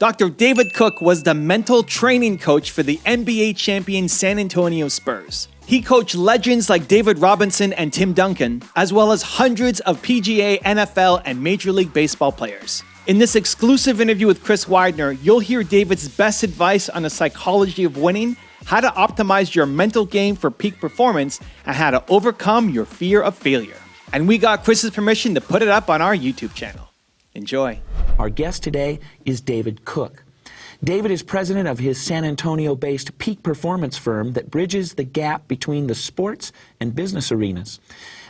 Dr. David Cook was the mental training coach for the NBA champion San Antonio Spurs. He coached legends like David Robinson and Tim Duncan, as well as hundreds of PGA, NFL, and Major League Baseball players. In this exclusive interview with Chris Widener, you'll hear David's best advice on the psychology of winning, how to optimize your mental game for peak performance, and how to overcome your fear of failure. And we got Chris's permission to put it up on our YouTube channel. Enjoy. Our guest today is David Cook. David is president of his San Antonio-based peak performance firm that bridges the gap between the sports and business arenas.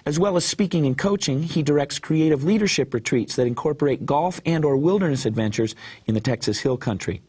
As well as speaking and coaching, he directs creative leadership retreats that incorporate golf and/or wilderness adventures in the Texas Hill Country.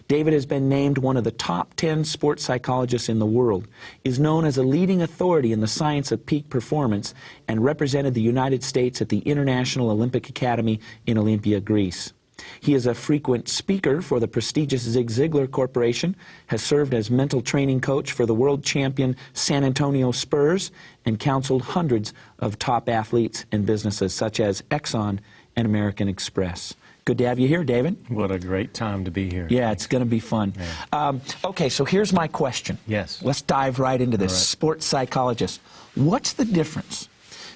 David has been named one of the top 10 sports psychologists in the world, is known as a leading authority in the science of peak performance, and represented the United States at the International Olympic Academy in Olympia, Greece. He is a frequent speaker for the prestigious Zig Ziglar Corporation, has served as mental training coach for the world champion San Antonio Spurs, and counseled hundreds of top athletes and businesses such as Exxon and American Express. Good to have you here, David. What a great time to be here. Yeah, it's going to be fun. Yeah. Okay, so here's my question. Yes. Let's dive right into this. All right. Sports psychologist, what's the difference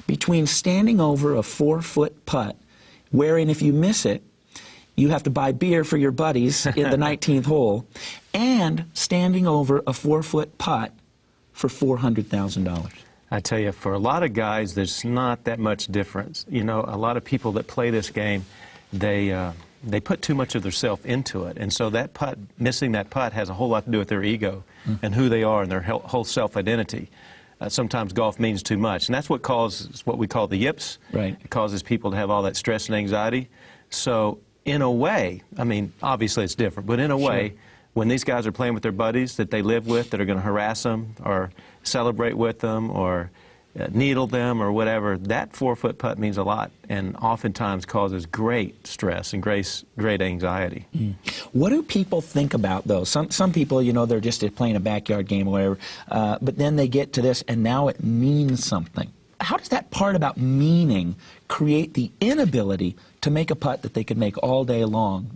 between standing over a 4-foot putt, wherein if you miss it, you have to buy beer for your buddies in the 19th hole, and standing over a 4-foot putt for $400,000? I tell you, for a lot of guys, there's not that much difference. You know, a lot of people that play this game, they put too much of their self into it, and so that putt, missing that putt, has a whole lot to do with their ego and who they are and their whole self-identity. Sometimes golf means too much, and that's what causes what we call the yips. Right. It causes people to have all that stress and anxiety. So, in a way, I mean, obviously it's different, but in a way, when these guys are playing with their buddies that they live with, that are going to harass them or celebrate with them or needle them or whatever, that 4-foot putt means a lot and oftentimes causes great stress and great anxiety. What do people think about, though? Some people, you know, they're just playing a backyard game or whatever, but then they get to this and now it means something. How does that part about meaning create the inability to make a putt that they could make all day long?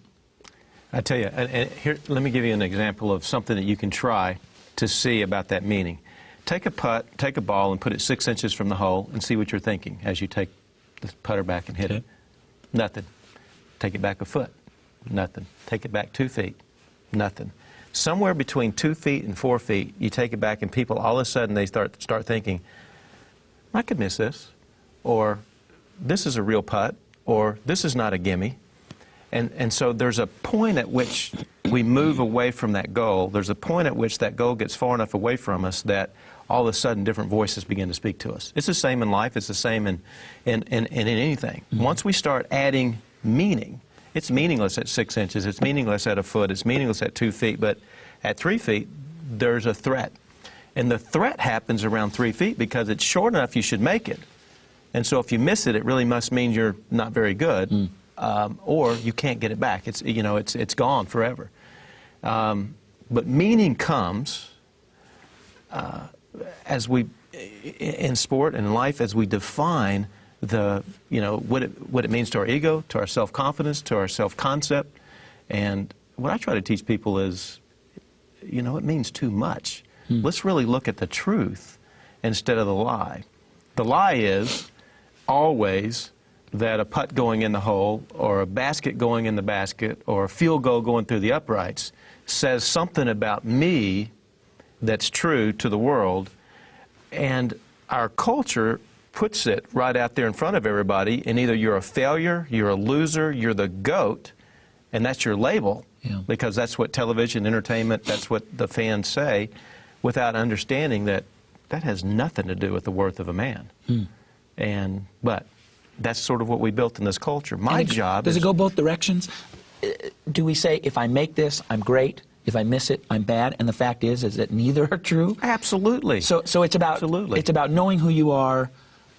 I tell you, and here, let me give you an example of something that you can try to see about that meaning. Take a putt, take a ball, and put it 6 inches from the hole and see what you're thinking as you take the putter back and hit it. Nothing. Take it back a foot. Nothing. Take it back 2 feet. Nothing. Somewhere between 2 feet and 4 feet, you take it back and people, all of a sudden, they start thinking, I could miss this, or this is a real putt, or this is not a gimme. And so there's a point at which we move away from that goal. There's a point at which that goal gets far enough away from us that all of a sudden different voices begin to speak to us. It's the same in life. It's the same in anything. Once we start adding meaning, it's meaningless at 6 inches. It's meaningless at a foot. It's meaningless at 2 feet. But at 3 feet, there's a threat. And the threat happens around 3 feet because it's short enough you should make it. And so if you miss it, it really must mean you're not very good. Or you can't get it back. It's, you know, it's gone forever. But meaning comes as we, in sport and in life, as we define the, you know, what it means to our ego, to our self-confidence, to our self-concept. And what I try to teach people is, you know, it means too much. Let's really look at the truth instead of the lie. The lie is always that a putt going in the hole or a basket going in the basket or a field goal going through the uprights says something about me that's true to the world, and our culture puts it right out there in front of everybody, and either you're a failure, you're a loser, you're the GOAT, and that's your label, because that's what television, entertainment, that's what the fans say, without understanding that that has nothing to do with the worth of a man. But that's sort of what we built in this culture. My job does it go both directions? Do we say, if I make this, I'm great, if I miss it, I'm bad, and the fact is that neither are true? Absolutely. So it's about knowing who you are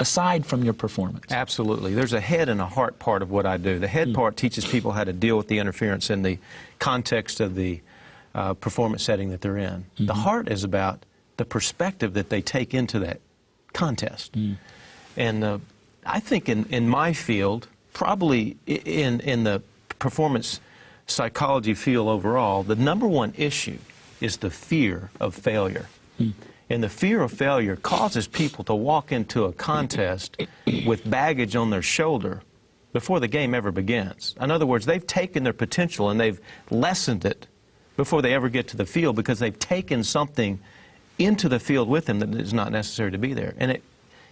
aside from your performance. Absolutely. There's a head and a heart part of what I do. The head part teaches people how to deal with the interference in the context of the performance setting that they're in. The heart is about the perspective that they take into that contest. And I think in my field, probably in the performance psychology feel overall, the number one issue is the fear of failure. And the fear of failure causes people to walk into a contest with baggage on their shoulder before the game ever begins. In other words, they've taken their potential and they've lessened it before they ever get to the field because they've taken something into the field with them that is not necessary to be there. And it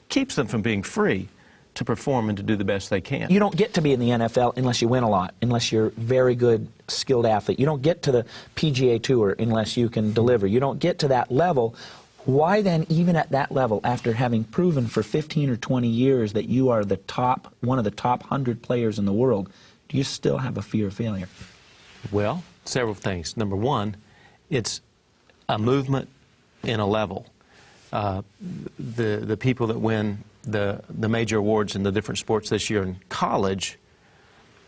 keeps them from being free to perform and to do the best they can. You don't get to be in the NFL unless you win a lot, unless you're a very good, skilled athlete. You don't get to the PGA Tour unless you can deliver. You don't get to that level. Why then, even at that level, after having proven for 15 or 20 years that you are the top, one of the top 100 players in the world, do you still have a fear of failure? Well, several things. Number one, it's a movement in a level. The people that win the major awards in the different sports this year in college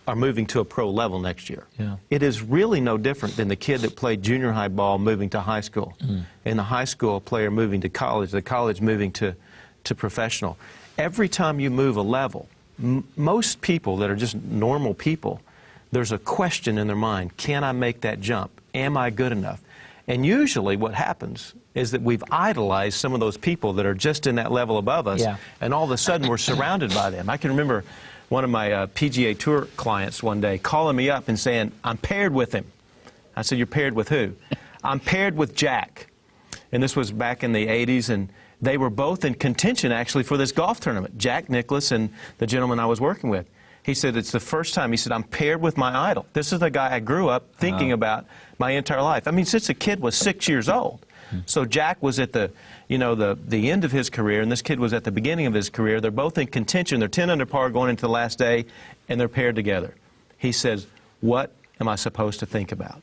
are moving to a pro level next year. Yeah. It is really no different than the kid that played junior high ball moving to high school, and the high school player moving to college, the college moving to professional. Every time you move a level, most people that are just normal people, there's a question in their mind, can I make that jump? Am I good enough? And usually what happens is that we've idolized some of those people that are just in that level above us, and all of a sudden we're surrounded by them. I can remember one of my PGA Tour clients one day calling me up and saying, I'm paired with him. I said, you're paired with who? I'm paired with Jack. And this was back in the 80s, and they were both in contention actually for this golf tournament, Jack Nicklaus and the gentleman I was working with. He said, it's the first time. He said, I'm paired with my idol. This is the guy I grew up thinking about my entire life. I mean, since the kid was 6 years old. So Jack was at the end of his career, and this kid was at the beginning of his career. They're both in contention. They're 10 under par going into the last day, and they're paired together. He says, what am I supposed to think about?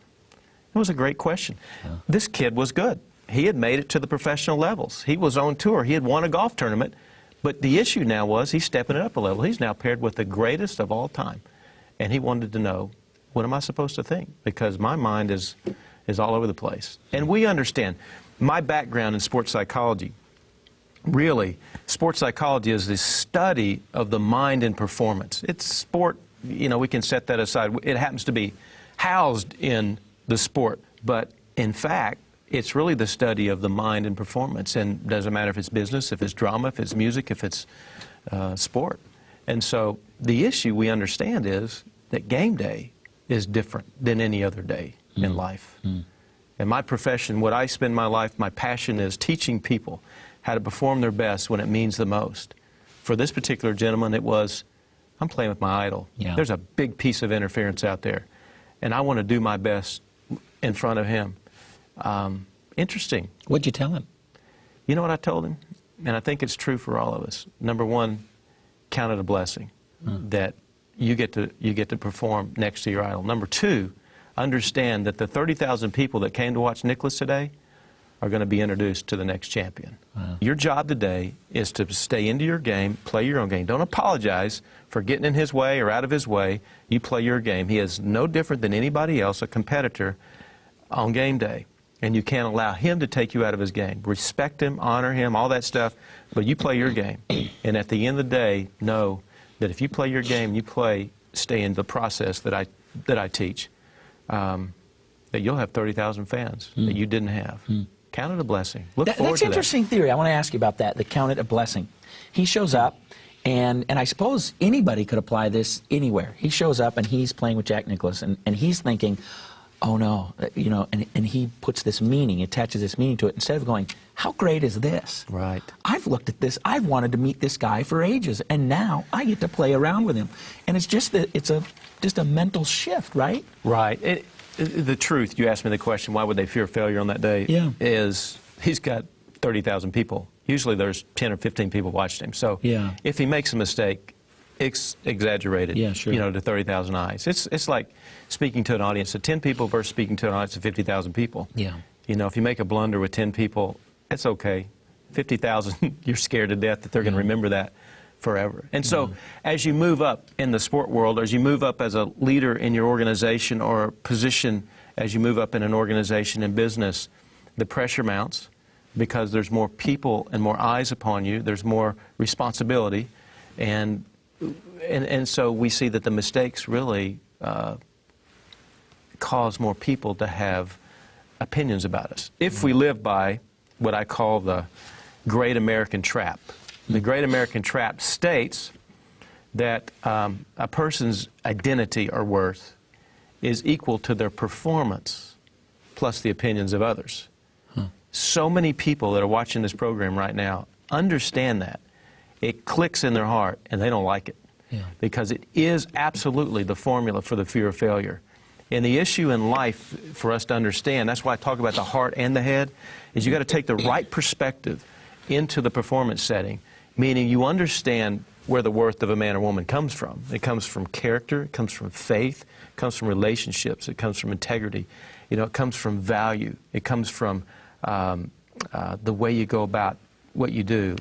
It was a great question. This kid was good. He had made it to the professional levels. He was on tour. He had won a golf tournament. But the issue now was he's stepping it up a level. He's now paired with the greatest of all time. And he wanted to know, what am I supposed to think? Because my mind is all over the place. And we understand. My background in sports psychology, really, sports psychology is the study of the mind and performance. It's sport, we can set that aside. It happens to be housed in the sport. But in fact, it's really the study of the mind and performance, and it doesn't matter if it's business, if it's drama, if it's music, if it's sport. And so the issue we understand is that game day is different than any other day in life. And my profession, what I spend my life, my passion is teaching people how to perform their best when it means the most. For this particular gentleman, it was, I'm playing with my idol. There's a big piece of interference out there, and I want to do my best in front of him. Interesting. What'd you tell him? You know what I told him? And I think it's true for all of us. Number one, count it a blessing that you get to perform next to your idol. Number two, understand that the 30,000 people that came to watch Nicklaus today are going to be introduced to the next champion. Your job today is to stay into your game, play your own game. Don't apologize for getting in his way or out of his way. You play your game. He is no different than anybody else, a competitor on game day. And you can't allow him to take you out of his game. Respect him, honor him, all that stuff, but you play your game. And at the end of the day, know that if you play your game, stay in the process that I teach, that you'll have 30,000 fans that you didn't have. Count it a blessing. Look forward to that. That's an interesting theory. I want to ask you about that, the count it a blessing. He shows up, and I suppose anybody could apply this anywhere. He shows up, and he's playing with Jack Nicklaus, and he's thinking, oh no, and he puts this meaning, attaches this meaning to it, instead of going, how great is this? Right. I've looked at this, I've wanted to meet this guy for ages, and now I get to play around with him. And it's just just a mental shift, right? Right. The truth, you asked me the question, why would they fear failure on that day, is he's got 30,000 people. Usually there's 10 or 15 people watching him. So if he makes a mistake, it's exaggerated, to 30,000 eyes. It's like speaking to an audience of 10 people versus speaking to an audience of 50,000 people. If you make a blunder with 10 people, it's okay. 50,000, you're scared to death that they're going to remember that forever. And so as you move up in the sport world, as you move up as a leader in your organization or position, as you move up in an organization in business, the pressure mounts because there's more people and more eyes upon you. There's more responsibility. And so we see that the mistakes really cause more people to have opinions about us. If we live by what I call the Great American Trap. The Great American Trap states that a person's identity or worth is equal to their performance plus the opinions of others. So many people that are watching this program right now understand that. It clicks in their heart, and they don't like it. Because it is absolutely the formula for the fear of failure. And the issue in life for us to understand, that's why I talk about the heart and the head, is you got to take the right perspective into the performance setting, meaning you understand where the worth of a man or woman comes from. It comes from character, it comes from faith, it comes from relationships, it comes from integrity, it comes from value, it comes from the way you go about what you do,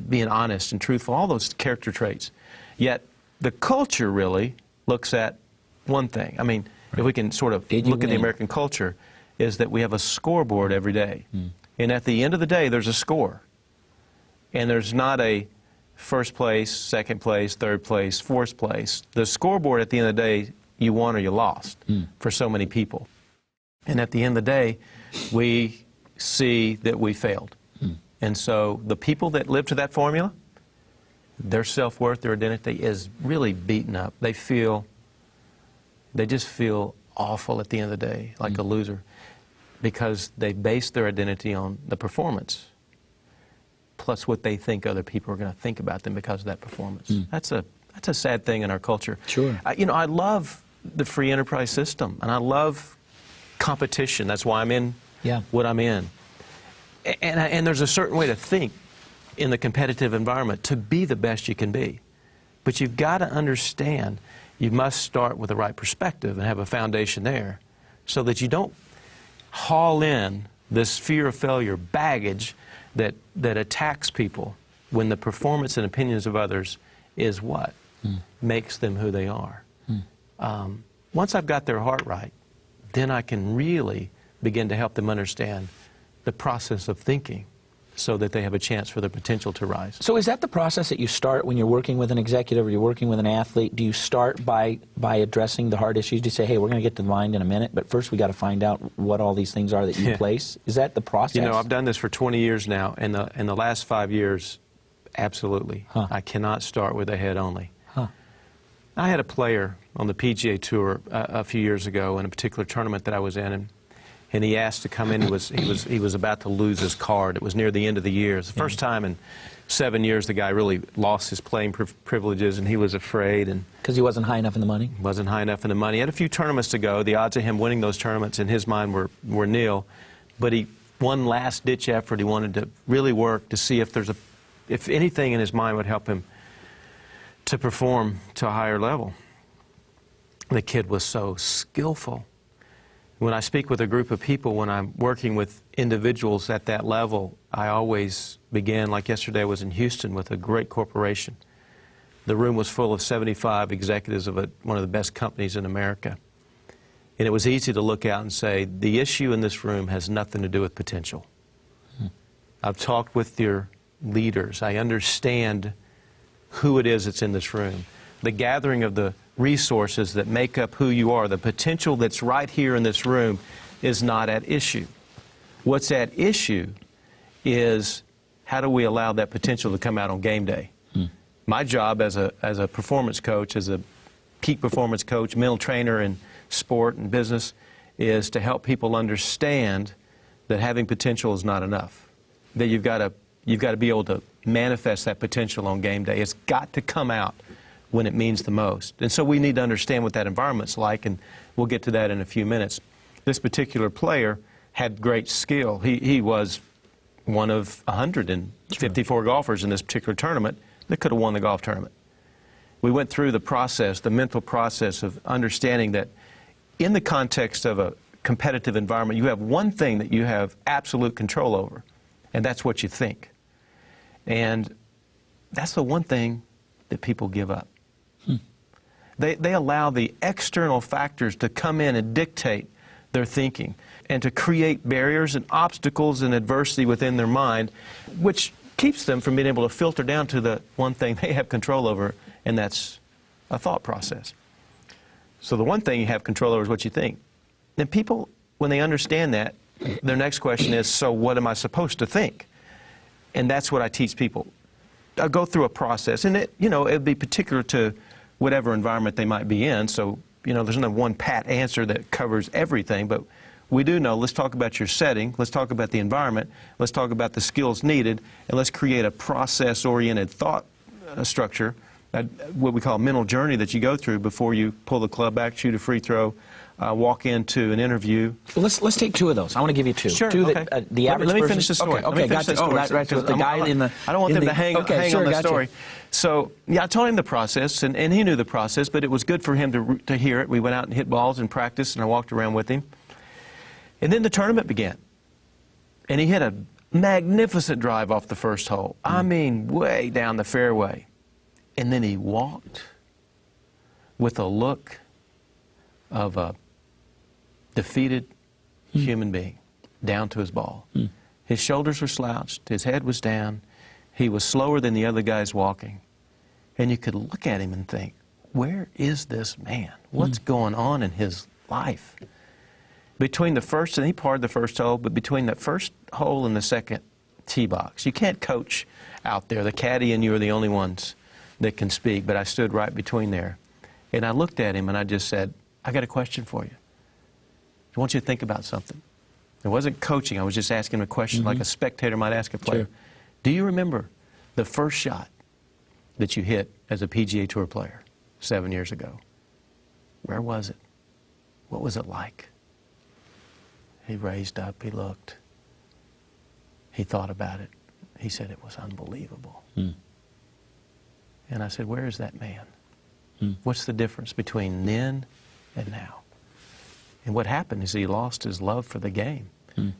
being honest and truthful, all those character traits. Yet the culture really looks at one thing. I mean, if we can sort of look at the American culture, is that we have a scoreboard every day. And at the end of the day, there's a score. And there's not a first place, second place, third place, fourth place. The scoreboard at the end of the day, you won or you lost for so many people. And at the end of the day, we see that we failed. And so the people that live to that formula, their self-worth, their identity is really beaten up. They just feel awful at the end of the day, like a loser, because they base their identity on the performance, plus what they think other people are going to think about them because of that performance. That's a sad thing in our culture. Sure. I love the free enterprise system, and I love competition. That's why I'm in what I'm in. And there's a certain way to think in the competitive environment to be the best you can be. But you've got to understand you must start with the right perspective and have a foundation there so that you don't haul in this fear of failure baggage that attacks people when the performance and opinions of others is what makes them who they are. Once I've got their heart right, then I can really begin to help them understand the process of thinking so that they have a chance for their potential to rise. So is that the process that you start when you're working with an executive or you're working with an athlete? Do you start by addressing the hard issues? Do you say, hey, we're going to get to the mind in a minute, but first we got to find out what all these things are that you place? Is that the process? I've done this for 20 years now, and in the last 5 years, absolutely. I cannot start with the head only. I had a player on the PGA Tour a few years ago in a particular tournament that I was in, and he asked to come in. He was about to lose his card. It was near the end of the year. It's the first time in 7 years the guy really lost his playing privileges, and he was afraid. Because he wasn't high enough in the money? Wasn't high enough in the money. He had a few tournaments to go. The odds of him winning those tournaments in his mind were nil. But one last-ditch effort. He wanted to really work to see if anything in his mind would help him to perform to a higher level. The kid was so skillful. When I speak with a group of people, when I'm working with individuals at that level, I always begin, like yesterday I was in Houston with a great corporation. The room was full of 75 executives of one of the best companies in America. And it was easy to look out and say, the issue in this room has nothing to do with potential. I've talked with your leaders. I understand who it is that's in this room. The gathering of the resources that make up who you are, the potential that's right here in this room is not at issue. What's at issue is how do we allow that potential to come out on game day? My job as a performance coach, as a peak performance coach, mental trainer in sport and business, is to help people understand that having potential is not enough. That you've got to be able to manifest that potential on game day. It's got to come out when it means the most. And so we need to understand what that environment's like, and we'll get to that in a few minutes. This particular player had great skill. He was one of 154 golfers in this particular tournament that could have won the golf tournament. We went through the process, the mental process of understanding that in the context of a competitive environment, you have one thing that you have absolute control over, and that's what you think. And that's the one thing that people give up. They allow the external factors to come in and dictate their thinking and to create barriers and obstacles and adversity within their mind, which keeps them from being able to filter down to the one thing they have control over, and that's a thought process. So the one thing you have control over is what you think. then people, when they understand that, their next question is, so what am I supposed to think? And that's what I teach people. I go through a process, and it'd be particular to whatever environment they might be in. So, there's no one pat answer that covers everything, but we do know, let's talk about your setting, let's talk about the environment, let's talk about the skills needed, and let's create a process-oriented thought structure, what we call a mental journey that you go through before you pull the club back, shoot a free throw, walk into an interview. Well, let's take two of those. I want to give you two. Sure. Two okay. that, the average let me person, finish the story. Okay, gotcha. Oh, right. So the guy in the. I don't want them to hang on the gotcha. story. So, I told him the process, and he knew the process, but it was good for him to hear it. We went out and hit balls and practiced, and I walked around with him. And then the tournament began. And he hit a magnificent drive off the first hole. I mean, way down the fairway. And then he walked with a look of a defeated human being down to his ball. His shoulders were slouched. His head was down. He was slower than the other guys walking. And you could look at him and think, where is this man? What's going on in his life? Between the first, and he parred the first hole, but between the first hole and the second tee box, you can't coach out there. The caddy and you are the only ones that can speak, but I stood right between there. And I looked at him and I just said, I got a question for you. I want you to think about something. It wasn't coaching. I was just asking him a question like a spectator might ask a player. Sure. Do you remember the first shot that you hit as a PGA Tour player 7 years ago? Where was it? What was it like? He raised up, he looked, he thought about it. He said it was unbelievable. And I said, where is that man? What's the difference between then and now? And what happened is he lost his love for the game.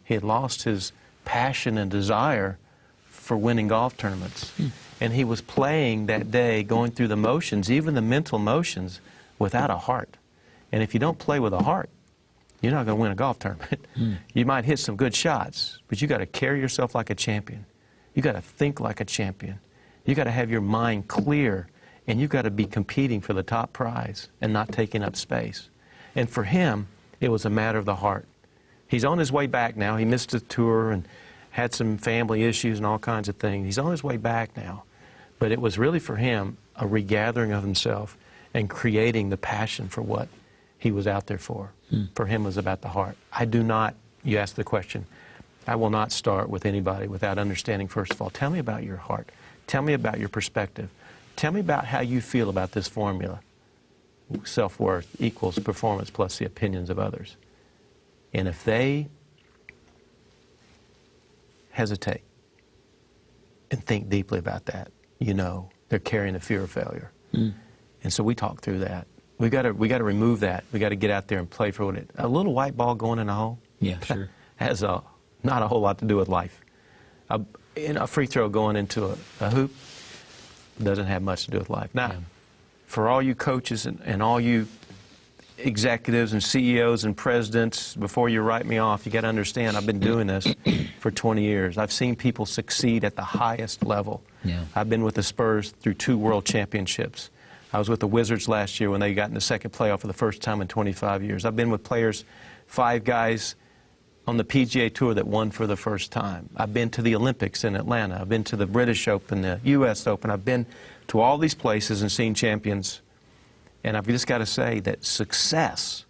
He had lost his passion and desire for winning golf tournaments. And he was playing that day, going through the motions, even the mental motions, without a heart. And if you don't play with a heart, you're not going to win a golf tournament. You might hit some good shots, but you got to carry yourself like a champion. You got to think like a champion. You got to have your mind clear, and you got to be competing for the top prize and not taking up space. And for him, it was a matter of the heart. He's on his way back now. He missed a tour and had some family issues and all kinds of things. He's on his way back now. But it was really for him a regathering of himself and creating the passion for what he was out there for. For him, it was about the heart. I do not, you asked the question, I will not start with anybody without understanding, first of all, tell me about your heart. Tell me about your perspective. Tell me about how you feel about this formula. Self-worth equals performance plus the opinions of others. And if they hesitate and think deeply about that, they're carrying the fear of failure. And so we talk through that. We got to remove that. We got to get out there and play for it. A little white ball going in a hole. Yeah, sure. Has not a whole lot to do with life. A free throw going into a hoop doesn't have much to do with life. Now, for all you coaches and all you executives and CEOs and presidents, before you write me off, you got to understand I've been doing this for 20 years. I've seen people succeed at the highest level. I've been with the Spurs through 2 world championships. I was with the Wizards last year when they got in the second playoff for the first time in 25 years. I've been with players, 5 guys on the PGA Tour that won for the first time. I've been to the Olympics in Atlanta. I've been to the British Open, the US Open. I've been to all these places and seen champions. And I've just got to say that success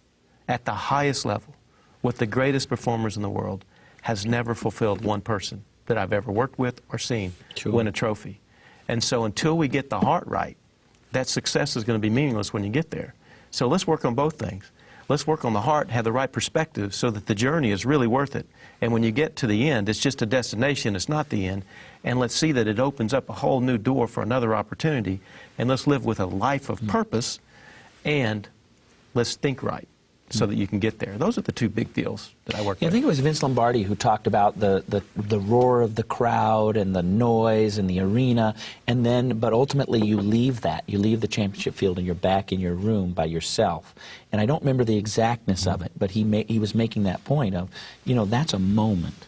at the highest level with the greatest performers in the world has never fulfilled one person that I've ever worked with or seen win a trophy. And so until we get the heart right, that success is going to be meaningless when you get there. So let's work on both things. Let's work on the heart, have the right perspective so that the journey is really worth it. And when you get to the end, it's just a destination, it's not the end. And let's see that it opens up a whole new door for another opportunity. And let's live with a life of purpose, and let's think right so that you can get there. Those are the 2 big deals that I work with. I think it was Vince Lombardi who talked about the roar of the crowd and the noise and the arena, and then, but ultimately you leave that. You leave the championship field and you're back in your room by yourself. And I don't remember the exactness of it, but he was making that point of, that's a moment.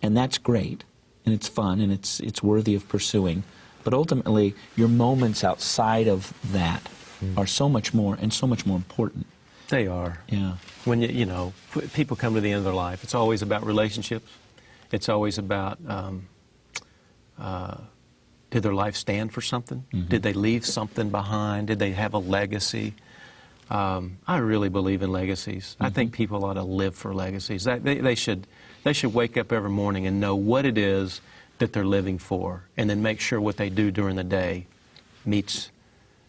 And that's great, and it's fun, and it's worthy of pursuing. But ultimately, your moments outside of that are so much more and so much more important. They are. Yeah. When you know, people come to the end of their life, it's always about relationships. It's always about did their life stand for something? Mm-hmm. Did they leave something behind? Did they have a legacy? I really believe in legacies. I think people ought to live for legacies. They should wake up every morning and know what it is that they're living for, and then make sure what they do during the day meets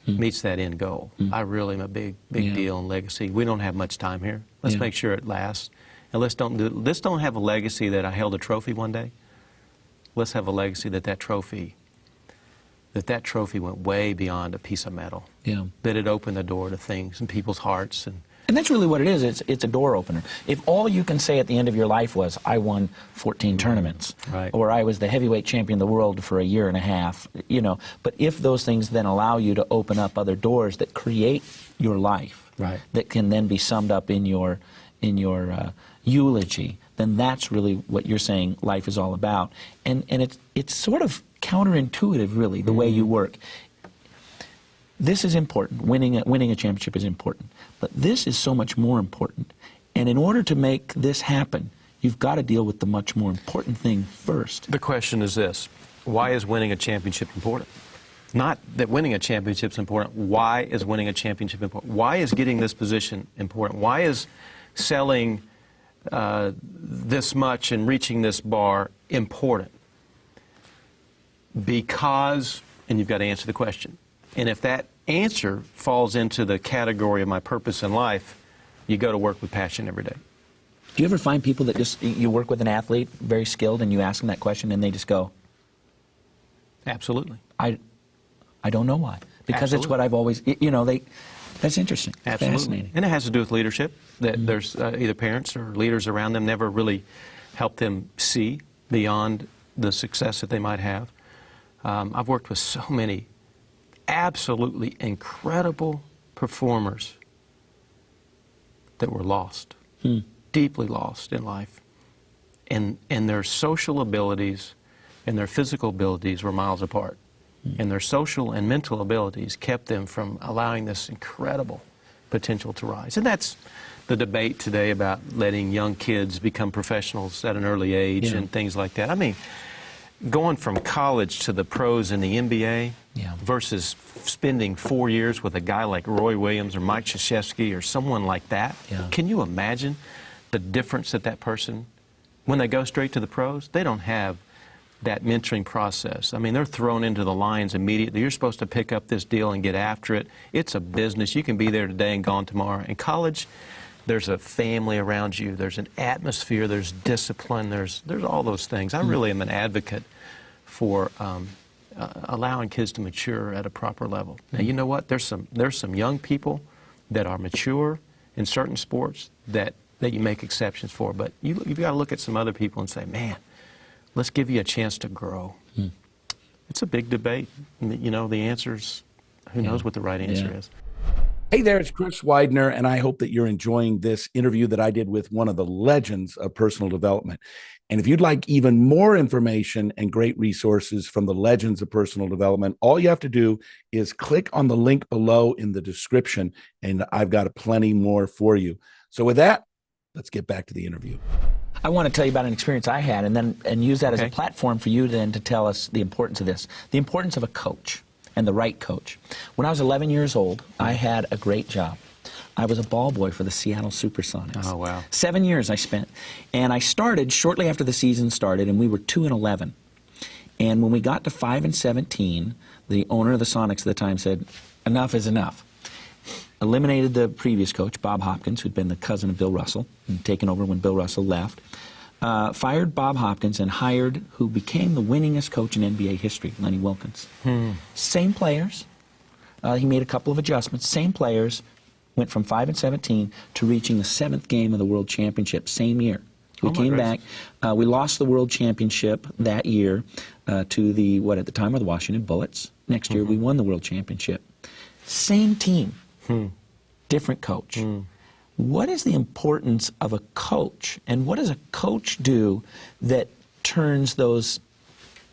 that end goal. I really am a big deal in legacy. We don't have much time here. Let's make sure it lasts, and let's don't have a legacy that I held a trophy one day. Let's have a legacy that trophy went way beyond a piece of metal. Yeah. That it opened the door to things in people's hearts. And that's really what it is. It's a door opener. If all you can say at the end of your life was, I won 14 tournaments, right, or I was the heavyweight champion of the world for a year and a half, you know, but if those things then allow you to open up other doors that create your life, right, that can then be summed up in your eulogy, then that's really what you're saying life is all about. And it's sort of counterintuitive, really, the way you work. This is important. Winning a championship is important. But this is so much more important. And in order to make this happen, you've got to deal with the much more important thing first. The question is this: why is winning a championship important? Not that winning a championship is important. Why is winning a championship important? Why is getting this position important? Why is selling this much and reaching this bar important? Because, and you've got to answer the question. And if that answer falls into the category of my purpose in life, you go to work with passion every day. Do you ever find people that just, you work with an athlete, very skilled, and you ask them that question and they just go, absolutely. I don't know why. Because Absolutely. It's what I've always, you know, that's interesting. Absolutely. Fascinating. And it has to do with leadership, that there's either parents or leaders around them never really help them see beyond the success that they might have. I've worked with so many absolutely incredible performers that were lost, deeply lost in life. And their social abilities and their physical abilities were miles apart. And their social and mental abilities kept them from allowing this incredible potential to rise. And that's the debate today about letting young kids become professionals at an early age and things like that. I mean, going from college to the pros in the NBA versus spending 4 years with a guy like Roy Williams or Mike Krzyzewski or someone like that. Can you imagine the difference that person, when they go straight to the pros, they don't have that mentoring process. I mean, they're thrown into the lions immediately. You're supposed to pick up this deal and get after it. It's a business. You can be there today and gone tomorrow. In college, there's a family around you. There's an atmosphere. There's discipline. There's all those things. I really am an advocate for allowing kids to mature at a proper level. Now, you know what? There's some young people that are mature in certain sports that you make exceptions for. But you've got to look at some other people and say, man, let's give you a chance to grow. It's a big debate. You know, the answer's, who knows what the right answer is. Hey there, it's Chris Widener, and I hope that you're enjoying this interview that I did with one of the legends of personal development. And if you'd like even more information and great resources from the legends of personal development, all you have to do is click on the link below in the description, and I've got plenty more for you. So with that, let's get back to the interview. I want to tell you about an experience I had and use that as a platform for you then to tell us the importance of this, the importance of a coach and the right coach. When I was 11 years old, I had a great job. I was a ball boy for the Seattle Supersonics. Oh, wow. 7 years I spent. And I started shortly after the season started, and we were 2-11. And when we got to 5-17, the owner of the Sonics at the time said, enough is enough. Eliminated the previous coach, Bob Hopkins, who'd been the cousin of Bill Russell and taken over when Bill Russell left. Fired Bob Hopkins and hired who became the winningest coach in NBA history, Lenny Wilkens. Same players. He made a couple of adjustments. Same players. Went from 5-17 to reaching the 7th game of the World Championship, same year. We came back. We lost the World Championship that year to the, what at the time were the Washington Bullets. Next year we won the World Championship. Same team. Different coach. What is the importance of a coach, and what does a coach do that turns those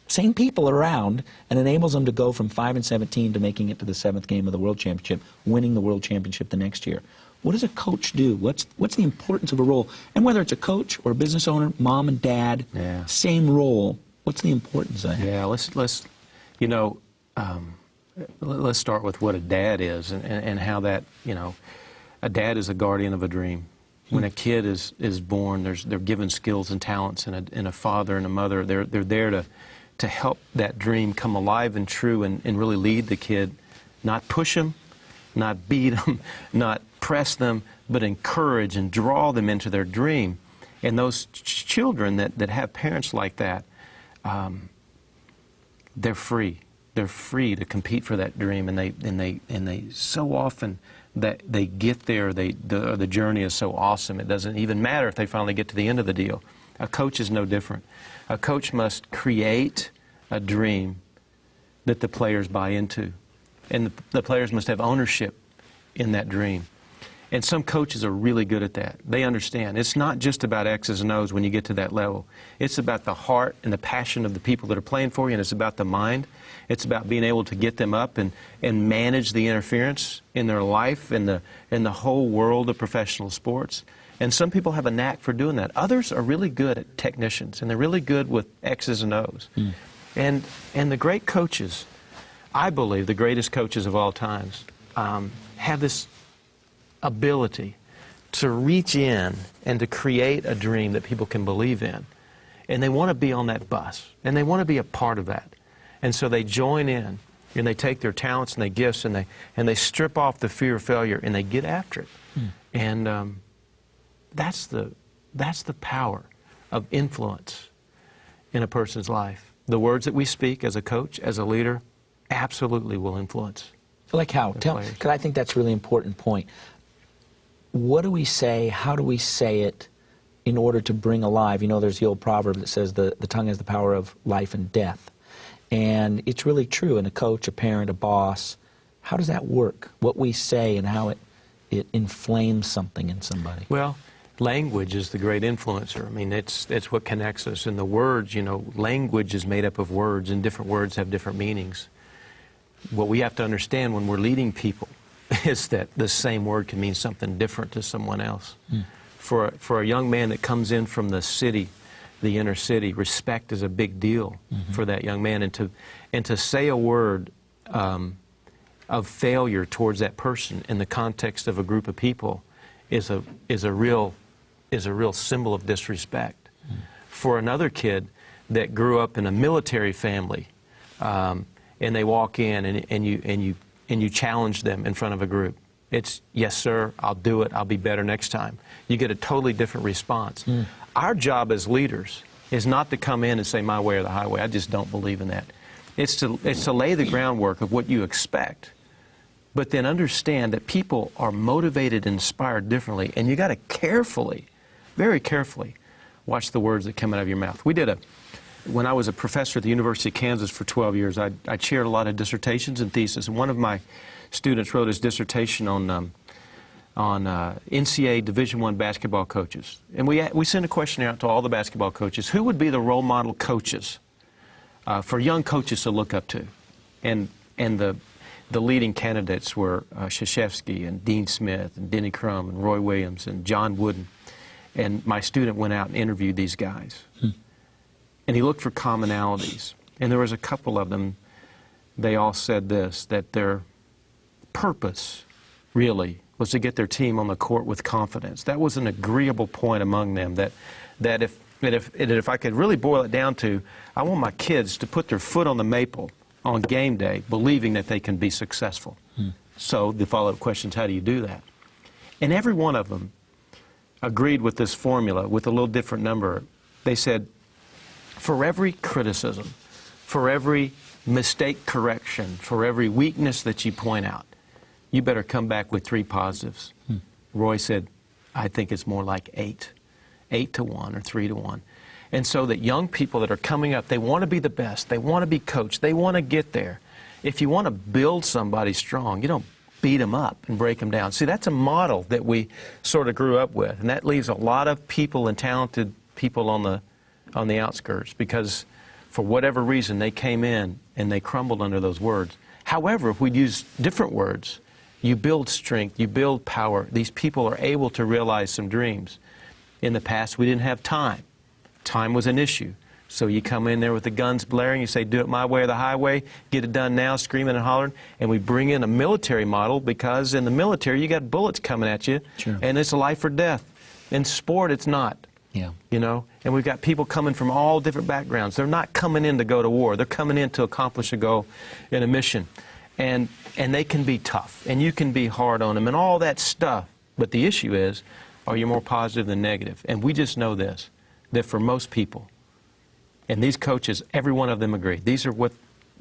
same people around and enables them to go from 5-17 to making it to the 7th game of the World Championship, winning the World Championship the next year? what does a coach do? What's the importance of a role? And whether it's a coach or a business owner, mom and dad, same role. What's the importance of that? Yeah, let's start with what a dad is and how that, a dad is a guardian of a dream. When a kid is born, they're given skills and talents, and a father and a mother, they're there to help that dream come alive and true and really lead the kid, not push them, not beat them, not press them, but encourage and draw them into their dream. And those children that have parents like that, they're free. They're free to compete for that dream, and they so often that they get there, the journey is so awesome. It doesn't even matter if they finally get to the end of the deal. A coach is no different. A coach must create a dream that the players buy into, and the players must have ownership in that dream. And some coaches are really good at that. They understand. It's not just about X's and O's when you get to that level. It's about the heart and the passion of the people that are playing for you, and it's about the mind. It's about being able to get them up and manage the interference in their life and the whole world of professional sports. And some people have a knack for doing that. Others are really good at technicians, and they're really good with X's and O's. And the great coaches, I believe the greatest coaches of all times, have this ability to reach in and to create a dream that people can believe in. And they want to be on that bus, and they want to be a part of that. And so they join in, and they take their talents and their gifts, and they strip off the fear of failure, and they get after it. And that's the power of influence in a person's life. The words that we speak as a coach, as a leader, absolutely will influence. Like how? Because I think that's a really important point. What do we say? How do we say it in order to bring alive? There's the old proverb that says the tongue has the power of life and death. And it's really true in a coach, a parent, a boss. How does that work? What we say and how it inflames something in somebody. Well, language is the great influencer. I mean, it's what connects us. And the words, language is made up of words, and different words have different meanings. What we have to understand when we're leading people is that the same word can mean something different to someone else. For a young man that comes in from the city, the inner city, respect is a big deal for that young man. And to say a word of failure towards that person in the context of a group of people is a real symbol of disrespect. For another kid that grew up in a military family, and they walk in and you challenge them in front of a group. It's, yes, sir, I'll do it, I'll be better next time. You get a totally different response. Our job as leaders is not to come in and say my way or the highway. I just don't believe in that. It's to lay the groundwork of what you expect, but then understand that people are motivated and inspired differently, and you got to carefully, very carefully, watch the words that come out of your mouth. When I was a professor at the University of Kansas for 12 years, I chaired a lot of dissertations and theses. And one of my students wrote his dissertation on NCAA Division I basketball coaches. And we sent a questionnaire out to all the basketball coaches. Who would be the role model coaches for young coaches to look up to? And the leading candidates were Krzyzewski and Dean Smith and Denny Crum and Roy Williams and John Wooden. And my student went out and interviewed these guys. And he looked for commonalities. And there was a couple of them. They all said this, that their purpose really was to get their team on the court with confidence. That was an agreeable point among them, that if I could really boil it down to, I want my kids to put their foot on the maple on game day, believing that they can be successful. So the follow-up question is, how do you do that? And every one of them agreed with this formula with a little different number. They said, for every criticism, for every mistake correction, for every weakness that you point out, you better come back with 3 positives. Roy said, I think it's more like 8. 8 to 1 or 3 to 1. And so that young people that are coming up, they want to be the best. They want to be coached. They want to get there. If you want to build somebody strong, you don't beat them up and break them down. See, that's a model that we sort of grew up with. And that leaves a lot of people and talented people on the outskirts, because for whatever reason they came in and they crumbled under those words. However, if we use different words You build strength, you build power. These people are able to realize some dreams. In the past, we didn't have time. Time was an issue. So you come in there with the guns blaring, you say, do it my way or the highway, get it done now, screaming and hollering. And we bring in a military model because in the military, you got bullets coming at you, Sure. and it's life or death. In sport, it's not. Yeah. You know, and we've got people coming from all different backgrounds. They're not coming in to go to war. They're coming in to accomplish a goal in a mission. And they can be tough, and you can be hard on them, and all that stuff. But the issue is, are you more positive than negative? And we just know this, that for most people, and these coaches, every one of them agree. These are what,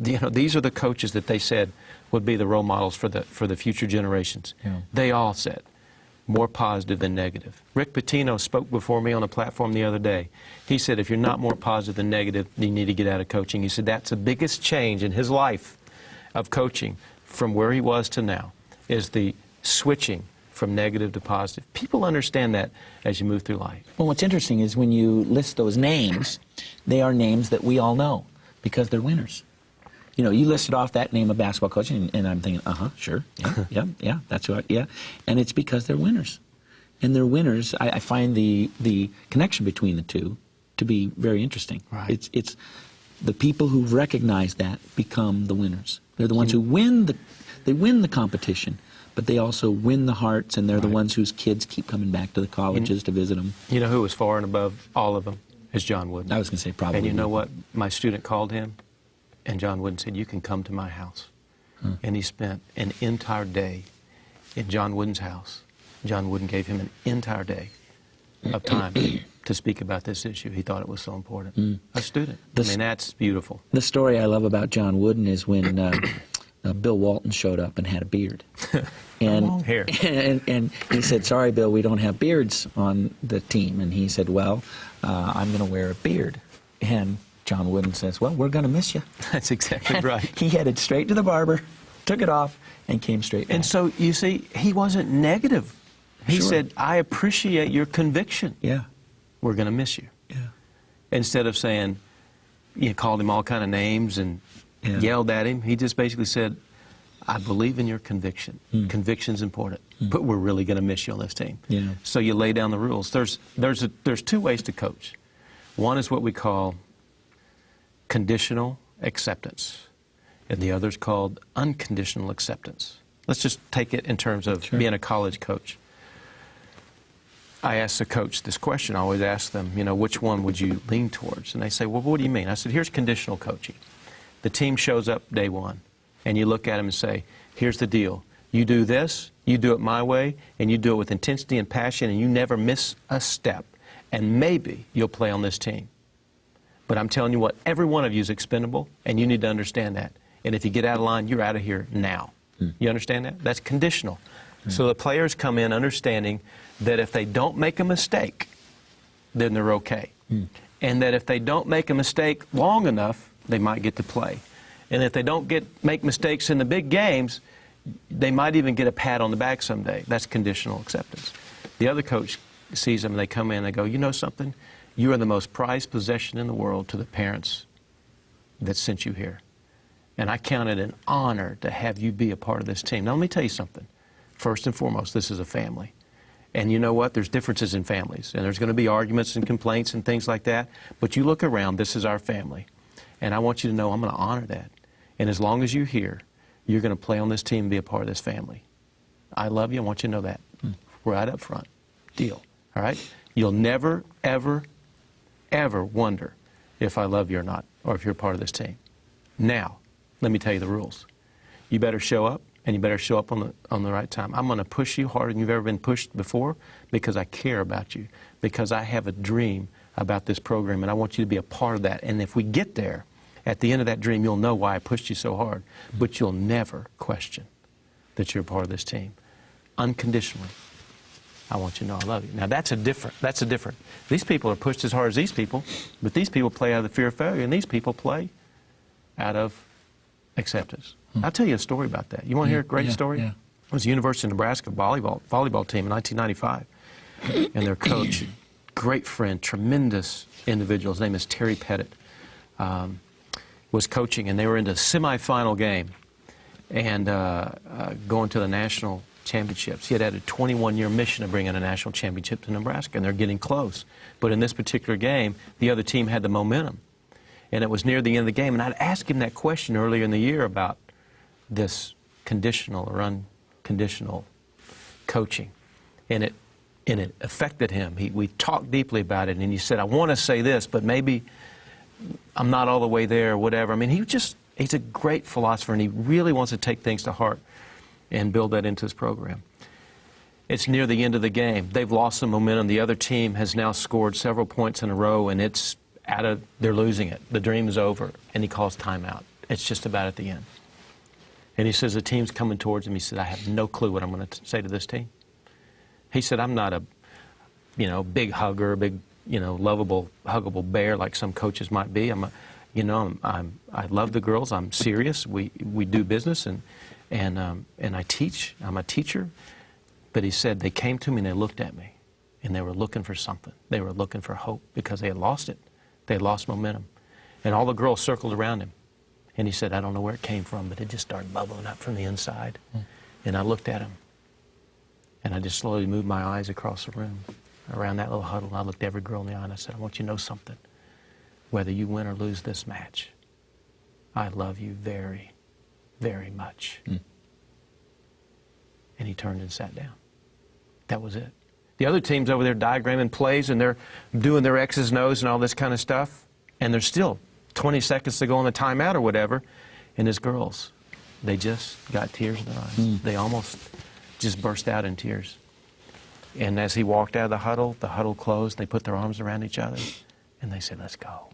you know, these are the coaches that they said would be the role models for the future generations. Yeah. They all said more positive than negative. Rick Pitino spoke before me on a platform the other day. He said, if you're not more positive than negative, you need to get out of coaching. He said that's the biggest change in his life of coaching from where he was to now, is the switching from negative to positive. People understand that as you move through life. Well, what's interesting is when you list those names, they are names that we all know because they're winners. You know, you listed off that name of basketball coach, and I'm thinking, sure, yeah, that's what, yeah. And it's because they're winners. And they're winners. I find the connection between the two to be very interesting. Right. It's the people who recognize that become the winners. They're the ones who win the competition, but they also win the hearts, and they're the ones whose kids keep coming back to the colleges to visit them. You know who was far and above all of them? Is John Wooden. I was going to say probably. And you know what? My student called him, and John Wooden said, you can come to my house. And he spent an entire day in John Wooden's house. John Wooden gave him an entire day of time to speak about this issue. He thought it was so important. A student. I mean, that's beautiful. The story I love about John Wooden is when Bill Walton showed up and had a beard. And, long hair. And he said, sorry, Bill, we don't have beards on the team. And he said, well, I'm going to wear a beard. And John Wooden says, well, we're going to miss you. That's exactly right. He headed straight to the barber, took it off, and came straight back. And so, you see, he wasn't negative. He said, I appreciate your conviction. Yeah. We're going to miss you. Yeah. Instead of saying, you called him all kind of names and yelled at him, he just basically said, I believe in your conviction. Conviction's important, but we're really going to miss you on this team. Yeah. So you lay down the rules. There's two ways to coach. One is what we call conditional acceptance, and the other is called unconditional acceptance. Let's just take it in terms of being a college coach. I ask the coach this question. I always ask them, you know, which one would you lean towards? And they say, well, what do you mean? I said, here's conditional coaching. The team shows up day one, and you look at them and say, here's the deal. You do this, you do it my way, and you do it with intensity and passion, and you never miss a step. And maybe you'll play on this team. But I'm telling you what, every one of you is expendable, and you need to understand that. And if you get out of line, you're out of here now. You understand that? That's conditional. So the players come in understanding that if they don't make a mistake, then they're okay. And that if they don't make a mistake long enough, they might get to play. And if they don't make mistakes in the big games, they might even get a pat on the back someday. That's conditional acceptance. The other coach sees them and they come in and they go, you know something? You are the most prized possession in the world to the parents that sent you here. And I count it an honor to have you be a part of this team. Now let me tell you something. First and foremost, this is a family. And you know what? There's differences in families. And there's going to be arguments and complaints and things like that. But you look around, this is our family. And I want you to know I'm going to honor that. And as long as you're here, you're going to play on this team and be a part of this family. I love you. I want you to know that. Right up front. Deal. All right? You'll never, ever, ever wonder if I love you or not, or if you're a part of this team. Now, let me tell you the rules. You better show up, and you better show up on the right time. I'm going to push you harder than you've ever been pushed before because I care about you, because I have a dream about this program, and I want you to be a part of that. And if we get there, at the end of that dream, you'll know why I pushed you so hard, but you'll never question that you're a part of this team. Unconditionally, I want you to know I love you. Now, that's a different. These people are pushed as hard as these people, but these people play out of the fear of failure, and these people play out of acceptance. I'll tell you a story about that. You want to hear a great story? Yeah. It was the University of Nebraska volleyball team in 1995, and their coach, great friend, tremendous individual, his name is Terry Pettit, was coaching, and they were in the semifinal game. and going to the national championships. He had a 21-year mission of bringing a national championship to Nebraska, and they're getting close. But in this particular game, the other team had the momentum, and it was near the end of the game. And I'd asked him that question earlier in the year about this conditional or unconditional coaching, and it affected him. We talked deeply about it, and he said, I want to say this, but maybe I'm not all the way there or whatever. I mean, he's a great philosopher, and he really wants to take things to heart and build that into his program. It's near the end of the game. They've lost some momentum. The other team has now scored several points in a row, and they're losing it. The dream is over, and he calls timeout. It's just about at the end. And he says the team's coming towards him. He said, I have no clue what I'm going to say to this team. He said, I'm not a, big hugger, big, lovable, huggable bear like some coaches might be. I love the girls. I'm serious. We do business, and I teach. I'm a teacher. But he said they came to me and they looked at me, and they were looking for something. They were looking for hope because they had lost it. They had lost momentum. And all the girls circled around him. And he said, I don't know where it came from, but it just started bubbling up from the inside. And I looked at him, and I just slowly moved my eyes across the room, around that little huddle, and I looked every girl in the eye, and I said, I want you to know something. Whether you win or lose this match, I love you very, very much. And he turned and sat down. That was it. The other team's over there diagramming plays, and they're doing their X's and O's and all this kind of stuff, and there's still 20 seconds to go on the timeout or whatever, and his girls, they just got tears in their eyes. They almost just burst out in tears. And as he walked out of the huddle closed, they put their arms around each other, and they said, let's go.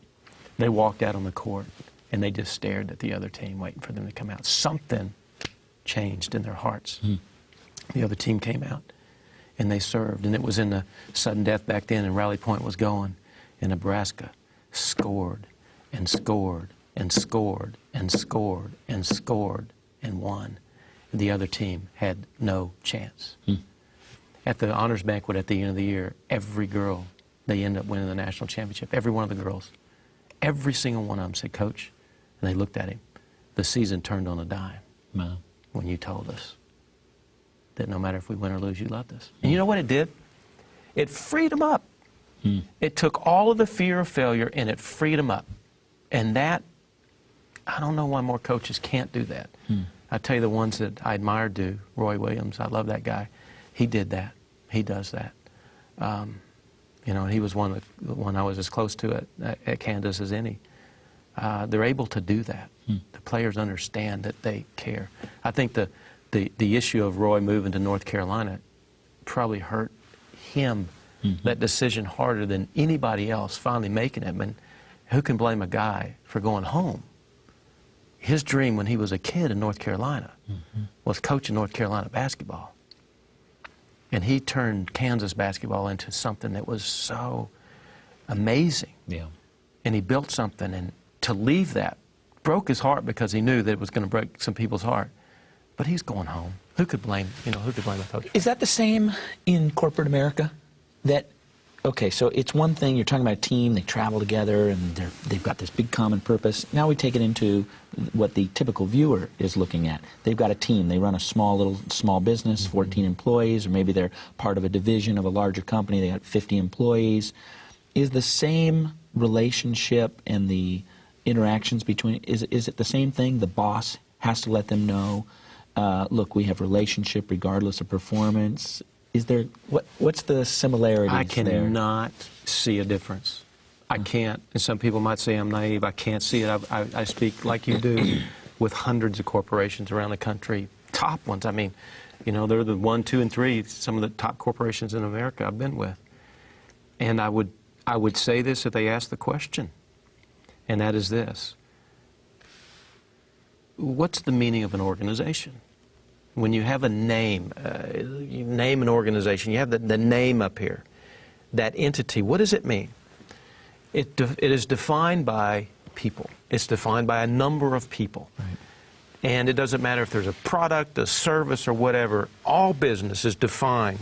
They walked out on the court, and they just stared at the other team, waiting for them to come out. Something changed in their hearts. The other team came out, and they served, and it was in the sudden death back then, and Rally Point was going, and Nebraska scored and scored and scored and scored and scored and won. And the other team had no chance. At the honors banquet at the end of the year, every girl, they ended up winning the national championship. Every one of the girls, every single one of them said, Coach, and they looked at him, the season turned on a dime when you told us that no matter if we win or lose, you loved us. And you know what it did? It freed them up. It took all of the fear of failure, and it freed them up. And that, I don't know why more coaches can't do that. I tell you the ones that I admire do. Roy Williams, I love that guy. He did that. He does that. He was one I was as close to at Kansas as any. They're able to do that. The players understand that they care. I think the issue of Roy moving to North Carolina probably hurt him, that decision, harder than anybody else finally making it. I mean, who can blame a guy for going home? His dream when he was a kid in North Carolina was coaching North Carolina basketball. And he turned Kansas basketball into something that was so amazing. And he built something, and to leave that broke his heart because he knew that it was going to break some people's heart. But he's going home. Who could blame a coach? Is that the same in corporate America? Okay, so it's one thing, you're talking about a team, they travel together, and they've got this big common purpose. Now we take it into what the typical viewer is looking at. They've got a team, they run a small business, 14 employees, or maybe they're part of a division of a larger company, they got 50 employees. Is the same relationship and the interactions between, is it the same thing? The boss has to let them know, look, we have relationship regardless of performance. Is there, what's the similarities there? I cannot see a difference. I can't. And some people might say I'm naive. I can't see it. I speak like you do with hundreds of corporations around the country, top ones. I mean, they're the 1, 2, and 3, some of the top corporations in America I've been with. And I would say this if they asked the question, and that is this. What's the meaning of an organization? When you have a name, you name an organization, you have the name up here, that entity, what does it mean? It is defined by people. It's defined by a number of people. Right. And it doesn't matter if there's a product, a service, or whatever. All business is defined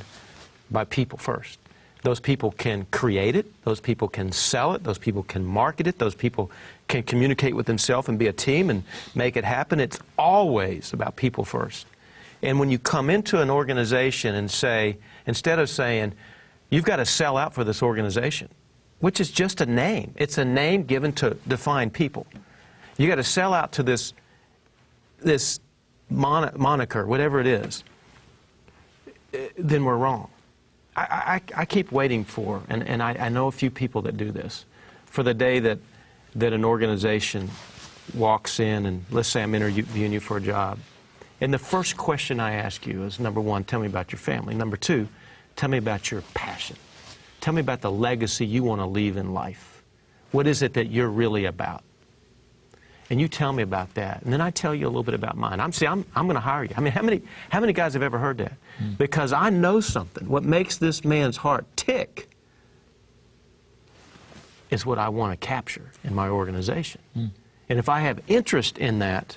by people first. Those people can create it. Those people can sell it. Those people can market it. Those people can communicate with themselves and be a team and make it happen. It's always about people first. And when you come into an organization and say, instead of saying, you've got to sell out for this organization, which is just a name. It's a name given to define people. You got to sell out to this moniker, whatever it is, then we're wrong. I keep waiting for, and I know a few people that do this, for the day that an organization walks in and let's say I'm interviewing you for a job. And the first question I ask you is, number one, tell me about your family. Number two, tell me about your passion. Tell me about the legacy you want to leave in life. What is it that you're really about? And you tell me about that. And then I tell you a little bit about mine. I'm going to hire you. I mean, how many guys have ever heard that? Because I know something. What makes this man's heart tick is what I want to capture in my organization. And if I have interest in that,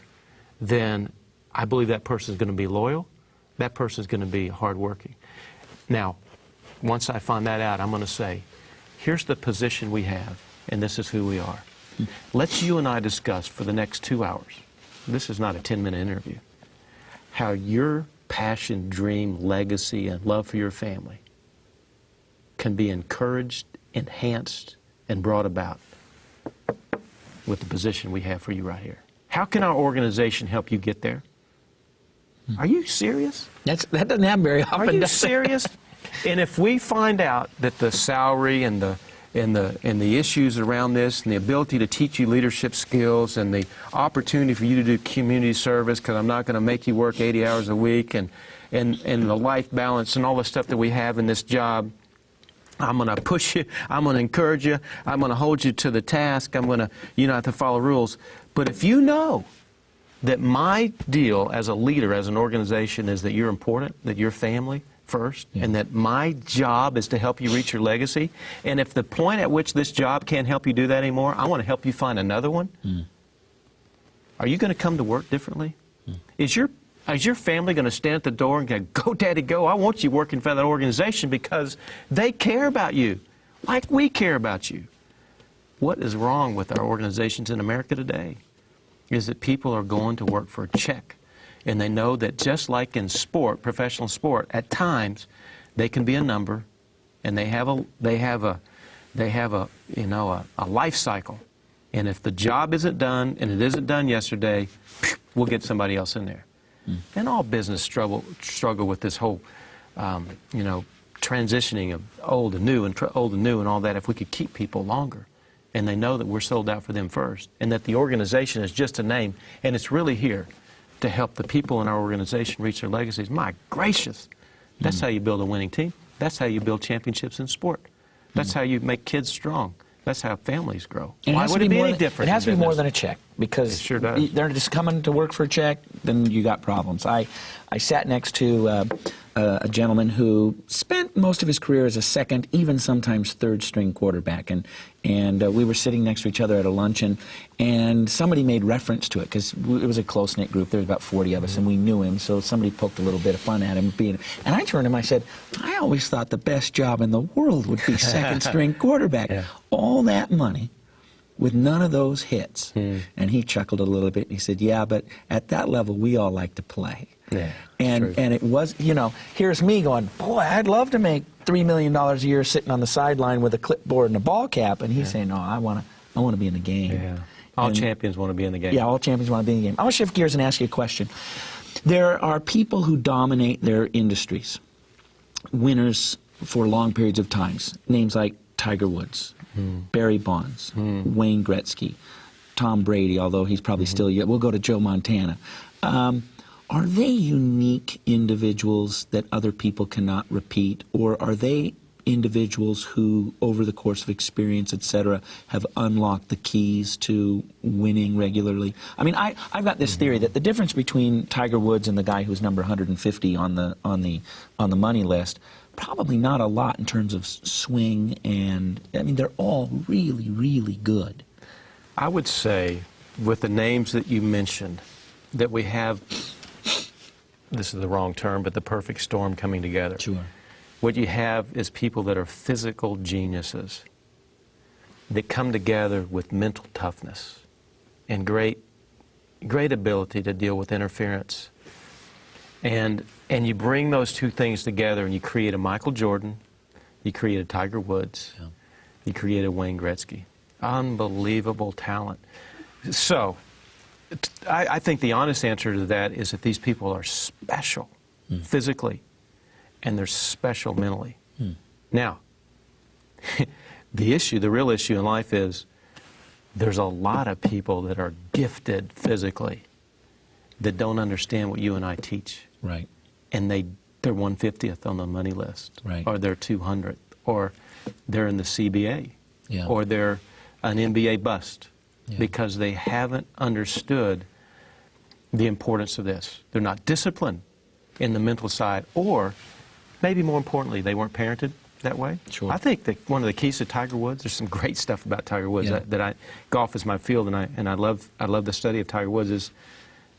then I believe that person is going to be loyal. That person is going to be hardworking. Now, once I find that out, I'm going to say, here's the position we have, and this is who we are. Let's you and I discuss for the next 2 hours, this is not a 10-minute interview, how your passion, dream, legacy, and love for your family can be encouraged, enhanced, and brought about with the position we have for you right here. How can our organization help you get there? Are you serious? That doesn't happen very often. Are you serious? And if we find out that the salary and the issues around this and the ability to teach you leadership skills and the opportunity for you to do community service, because I'm not going to make you work 80 hours a week, and the life balance and all the stuff that we have in this job, I'm going to push you, I'm going to encourage you, I'm going to hold you to the task, I'm going to, you don't have to follow rules. But if you know that my deal as a leader, as an organization, is that you're important, that you're family first, and that my job is to help you reach your legacy, and if the point at which this job can't help you do that anymore, I want to help you find another one, are you going to come to work differently? Is your family going to stand at the door and go, Daddy, go, I want you working for that organization because they care about you like we care about you? What is wrong with our organizations in America today is that people are going to work for a check. And they know that just like in sport, professional sport, at times they can be a number, and they have a life cycle. And if the job isn't done and it isn't done yesterday, we'll get somebody else in there. And all business struggle with this whole transitioning of old and new and all that. If we could keep people longer, and they know that we're sold out for them first, and that the organization is just a name, and it's really here to help the people in our organization reach their legacies. My gracious, that's how you build a winning team. That's how you build championships in sport. That's how you make kids strong. That's how families grow. Why would it be any different? It has to be more than a check, because it sure does. They're just coming to work for a check, then you got problems. I sat next to a gentleman who spent most of his career as a second, even sometimes third-string quarterback, and we were sitting next to each other at a luncheon, and somebody made reference to it, because it was a close-knit group. There was about 40 of us, and we knew him, so somebody poked a little bit of fun at him. And I turned to him, I said, I always thought the best job in the world would be second-string quarterback. All that money with none of those hits. And he chuckled a little bit, and he said, yeah, but at that level, we all like to play. And it was, here's me going, boy, I'd love to make $3 million a year sitting on the sideline with a clipboard and a ball cap. And he's saying, no, I want to be in the game. All champions want to be in the game. Yeah, all champions want to be in the game. I want to shift gears and ask you a question. There are people who dominate their industries, winners for long periods of times, names like Tiger Woods, Barry Bonds, Wayne Gretzky, Tom Brady, although he's probably still young. We'll go to Joe Montana. Are they unique individuals that other people cannot repeat, or are they individuals who, over the course of experience, etc., have unlocked the keys to winning regularly? I mean, I've got this theory that the difference between Tiger Woods and the guy who's number 150 on the money list, probably not a lot in terms of swing, and I mean, they're all really, really good. I would say, with the names that you mentioned, that we have, this is the wrong term, but the perfect storm coming together. Sure. What you have is people that are physical geniuses that come together with mental toughness and great ability to deal with interference. And you bring those two things together and you create a Michael Jordan, you create a Tiger Woods, you create a Wayne Gretzky. Unbelievable talent. So, I think the honest answer to that is that these people are special physically, and they're special mentally. Now, the real issue in life is there's a lot of people that are gifted physically that don't understand what you and I teach. Right. And they're 150th on the money list. Right. Or they're 200th. Or they're in the CBA. Yeah. Or they're an NBA bust. Yeah. Because they haven't understood the importance of this. They're not disciplined in the mental side, or maybe more importantly, they weren't parented that way. Sure. I think that one of the keys to Tiger Woods, there's some great stuff about Tiger Woods golf is my field, and I love the study of Tiger Woods, is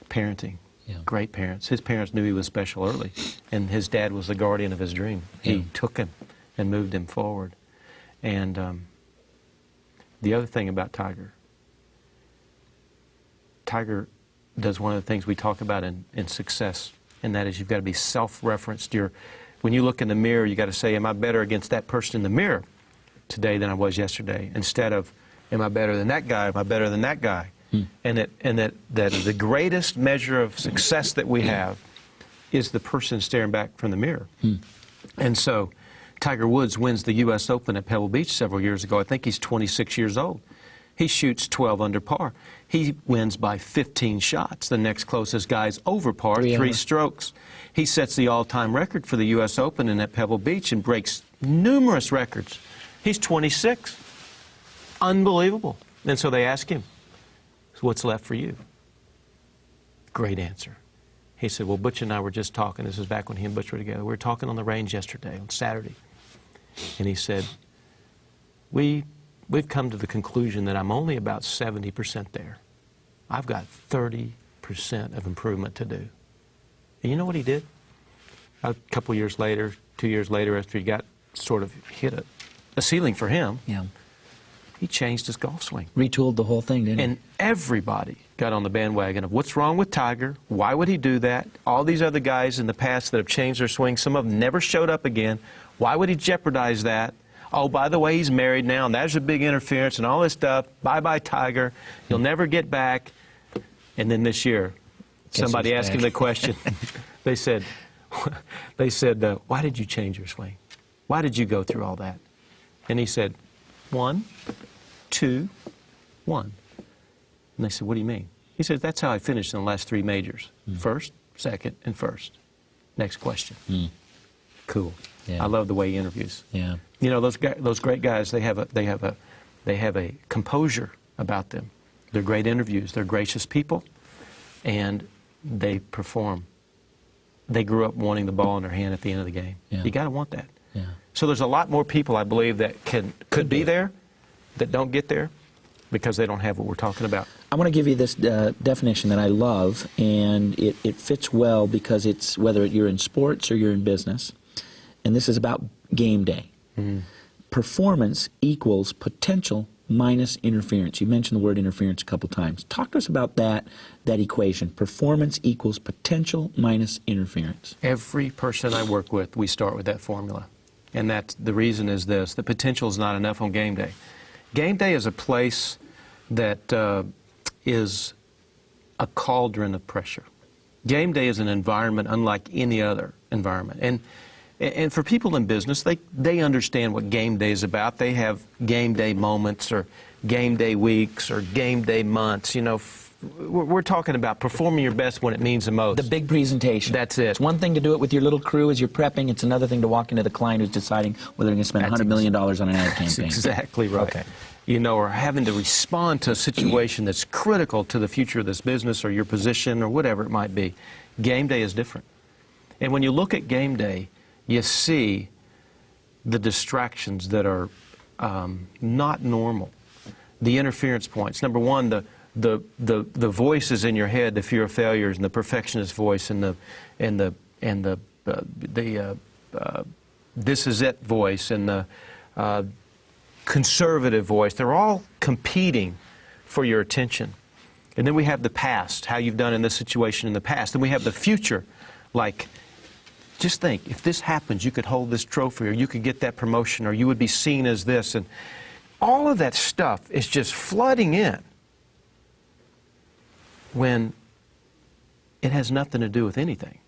parenting. Yeah. Great parents. His parents knew he was special early, and his dad was the guardian of his dream. He took him and moved him forward. And the other thing about Tiger does one of the things we talk about in success, and that is you've got to be self-referenced. When you look in the mirror, you got to say, am I better against that person in the mirror today than I was yesterday? Instead of, am I better than that guy? Am I better than that guy? And that the greatest measure of success that we have is the person staring back from the mirror. And so Tiger Woods wins the U.S. Open at Pebble Beach several years ago. I think he's 26 years old. He shoots 12 under par. He wins by 15 shots. The next closest guy's over par, 3 strokes. He sets the all-time record for the U.S. Open and at Pebble Beach and breaks numerous records. He's 26. Unbelievable. And so they ask him, what's left for you? Great answer. He said, well, Butch and I were just talking. This is back when he and Butch were together. We were talking on the range yesterday, on Saturday. And he said, we've come to the conclusion that I'm only about 70% there. I've got 30% of improvement to do. And you know what he did? A couple years later, 2 years later, after he got sort of hit a ceiling for him, he changed his golf swing. Retooled the whole thing, didn't he? And everybody got on the bandwagon of what's wrong with Tiger, why would he do that? All these other guys in the past that have changed their swing, some of them never showed up again. Why would he jeopardize that? Oh, by the way, he's married now, and there's a big interference and all this stuff. Bye-bye, Tiger. He'll never get back. And then this year, somebody asked him the question. They said, why did you change your swing? Why did you go through all that? And he said, 1, 2, 1. And they said, what do you mean? He said, that's how I finished in the last 3 majors. First, second, and first. Next question. Cool. Yeah. I love the way he interviews. Yeah. You know, those great guys, they have a composure about them. They're great interviews. They're gracious people, and they perform. They grew up wanting the ball in their hand at the end of the game. Yeah. You got to want that. Yeah. So there's a lot more people, I believe, that could be there, that don't get there, because they don't have what we're talking about. I want to give you this definition that I love, and it fits well because it's whether you're in sports or you're in business, and this is about game day. Performance equals potential minus interference. You mentioned the word interference a couple times. Talk to us about that equation. Performance equals potential minus interference. Every person I work with, we start with that formula. And the reason is this: the potential is not enough on game day. Game day is a place that is a cauldron of pressure. Game day is an environment unlike any other environment. And for people in business, they understand what game day is about. They have game day moments or game day weeks or game day months. You know, we're talking about performing your best when it means the most. The big presentation. That's it. It's one thing to do it with your little crew as you're prepping. It's another thing to walk into the client who's deciding whether they're going to spend $100 million on an ad campaign. That's exactly right. Okay. You know, or having to respond to a situation that's critical to the future of this business or your position or whatever it might be. Game day is different. And when you look at game day, you see the distractions that are not normal. The interference points. Number one, the voices in your head, the fear of failures, and the perfectionist voice, and the this is it voice and the conservative voice. They're all competing for your attention. And then we have the past, how you've done in this situation in the past. Then we have the future, like, just think, if this happens, you could hold this trophy, or you could get that promotion, or you would be seen as this. And all of that stuff is just flooding in when it has nothing to do with anything.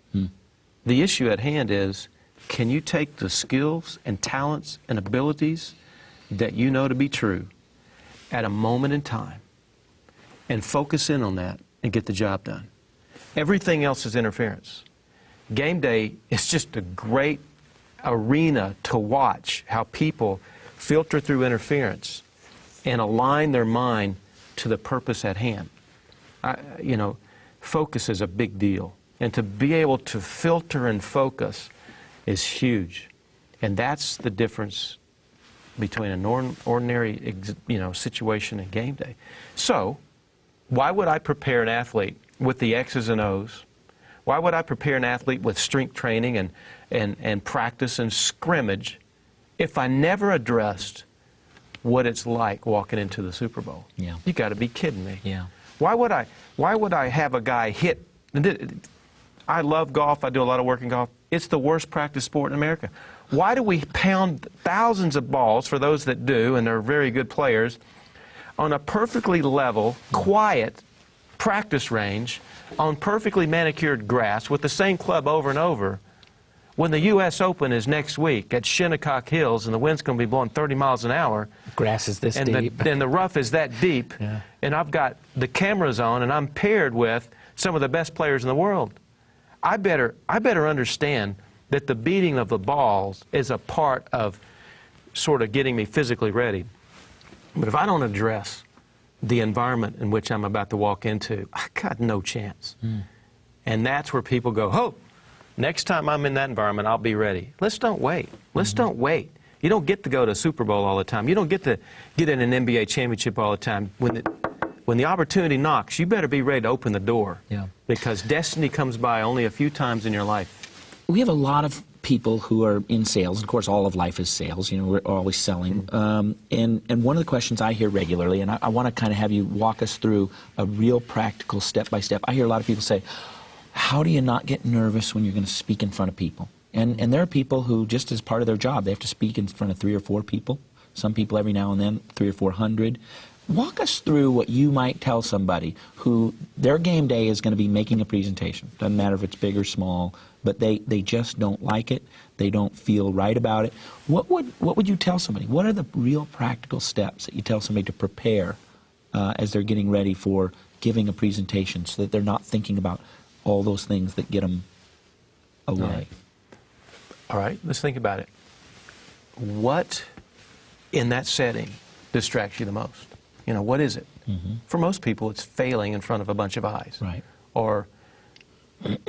The issue at hand is, can you take the skills and talents and abilities that you know to be true at a moment in time and focus in on that and get the job done? Everything else is interference. Game day is just a great arena to watch how people filter through interference and align their mind to the purpose at hand. Focus is a big deal. And to be able to filter and focus is huge. And that's the difference between an ordinary situation and game day. So, why would I prepare an athlete with the X's and O's? Why would I prepare an athlete with strength training and practice and scrimmage if I never addressed what it's like walking into the Super Bowl? Yeah. You got to be kidding me. Yeah. Why would I have a guy hit? I love golf. I do a lot of work in golf. It's the worst practice sport in America. Why do we pound thousands of balls, for those that do, and they're very good players, on a perfectly level, quiet practice range, on perfectly manicured grass with the same club over and over, when the U.S. Open is next week at Shinnecock Hills and the wind's going to be blowing 30 miles an hour? Grass is this deep. And the rough is that deep. Yeah. And I've got the cameras on and I'm paired with some of the best players in the world. I better understand that the beating of the balls is a part of sort of getting me physically ready. But if I don't address the environment in which I'm about to walk into, I got no chance. And that's where people go, oh, next time I'm in that environment, I'll be ready. Let's don't wait. Let's don't wait. You don't get to go to a Super Bowl all the time. You don't get to get in an NBA championship all the time. When the opportunity knocks, you better be ready to open the door. Yeah. Because destiny comes by only a few times in your life. We have a lot of people who are in sales. Of course, all of life is sales. We're always selling. And one of the questions I hear regularly, and I want to kind of have you walk us through a real practical step-by-step. I hear a lot of people say, how do you not get nervous when you're going to speak in front of people? And there are people who, just as part of their job, they have to speak in front of 3 or 4 people. Some people every now and then, 300 or 400. Walk us through what you might tell somebody who their game day is going to be making a presentation. Doesn't matter if it's big or small, but they just don't like it. They don't feel right about it. What would you tell somebody? What are the real practical steps that you tell somebody to prepare as they're getting ready for giving a presentation, so that they're not thinking about all those things that get them away? All right, let's think about it. What in that setting distracts you the most? What is it? For most people, it's failing in front of a bunch of eyes. Right. Or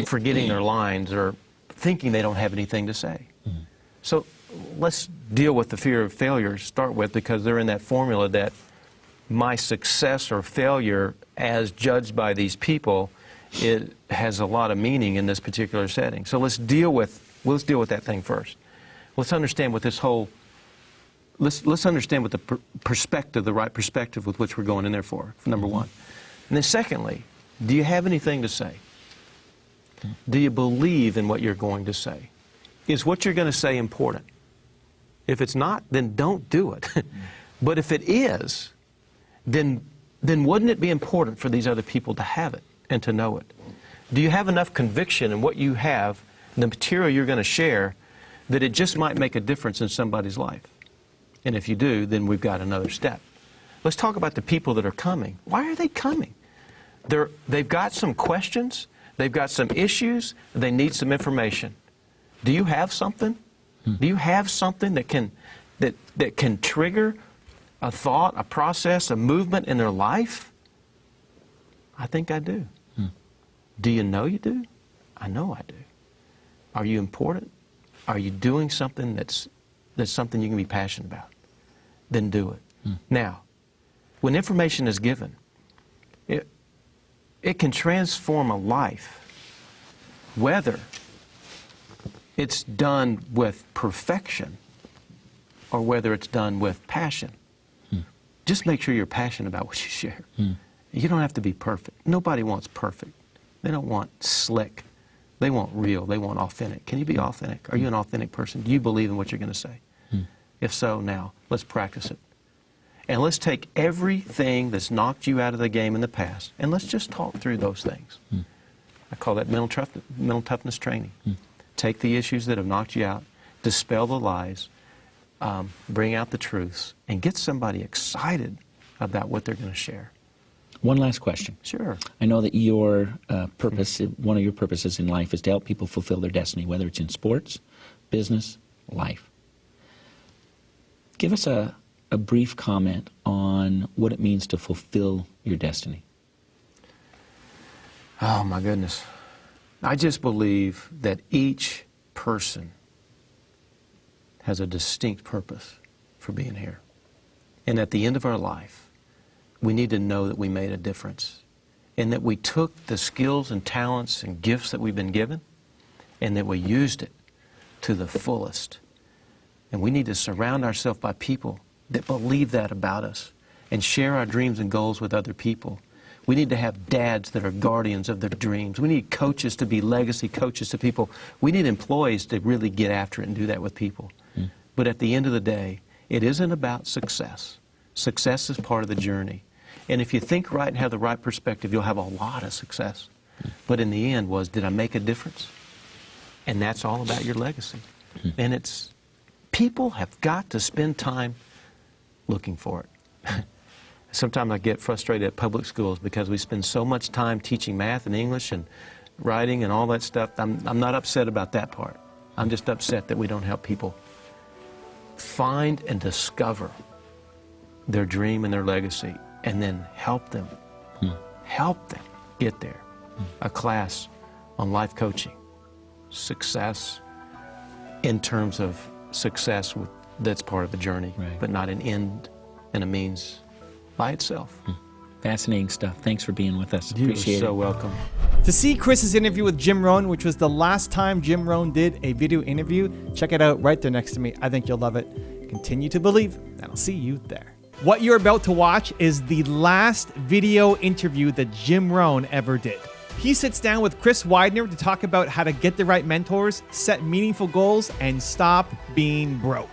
forgetting their lines, or thinking they don't have anything to say. So let's deal with the fear of failure to start with, because they're in that formula that my success or failure as judged by these people, it has a lot of meaning in this particular setting. So let's deal with that thing first. Let's understand what this whole Let's understand what the right perspective with which we're going in there for number one. And then secondly, do you have anything to say? Do you believe in what you're going to say? Is what you're going to say important? If it's not, then don't do it. But if it is, then wouldn't it be important for these other people to have it and to know it? Do you have enough conviction in what you have, the material you're going to share, that it just might make a difference in somebody's life? And if you do, then we've got another step. Let's talk about the people that are coming. Why are they coming? They've got some questions. They've got some issues. They need some information. Do you have something? Do you have something that can trigger a thought, a process, a movement in their life? I think I do. Do you know you do? I know I do. Are you important? Are you doing something that's something you can be passionate about? Then do it. Now, when information is given, it can transform a life, whether it's done with perfection or whether it's done with passion. Just make sure you're passionate about what you share. You don't have to be perfect. Nobody wants perfect. They don't want slick. They want real. They want authentic. Can you be authentic? Are you an authentic person? Do you believe in what you're going to say? If so, now, let's practice it. And let's take everything that's knocked you out of the game in the past, and let's just talk through those things. I call that mental toughness training. Take the issues that have knocked you out, dispel the lies, bring out the truths, and get somebody excited about what they're going to share. One last question. Sure. I know that your purpose, one of your purposes in life is to help people fulfill their destiny, whether it's in sports, business, life. Give us a brief comment on what it means to fulfill your destiny. Oh, my goodness. I just believe that each person has a distinct purpose for being here. And at the end of our life, we need to know that we made a difference and that we took the skills and talents and gifts that we've been given and that we used it to the fullest. And we need to surround ourselves by people that believe that about us and share our dreams and goals with other people. We need to have dads that are guardians of their dreams. We need coaches to be legacy coaches to people. We need employees to really get after it and do that with people. But at the end of the day, it isn't about success. Success is part of the journey. And if you think right and have the right perspective, you'll have a lot of success. But in the end did I make a difference? And that's all about your legacy. And it's, people have got to spend time looking for it. Sometimes I get frustrated at public schools because we spend so much time teaching math and English and writing and all that stuff. I'm not upset about that part. I'm just upset that we don't help people find and discover their dream and their legacy and then help them get there. A class on life coaching, success in terms of success that's part of the journey, but not an end and a means by itself. Fascinating stuff. Thanks for being with us. Appreciate it. You're so welcome. To see Chris's interview with Jim Rohn, which was the last time Jim Rohn did a video interview, check it out right there next to me. I think you'll love it. Continue to believe, and I'll see you there. What you're about to watch is the last video interview that Jim Rohn ever did. He sits down with Chris Widener to talk about how to get the right mentors, set meaningful goals, and stop being broke.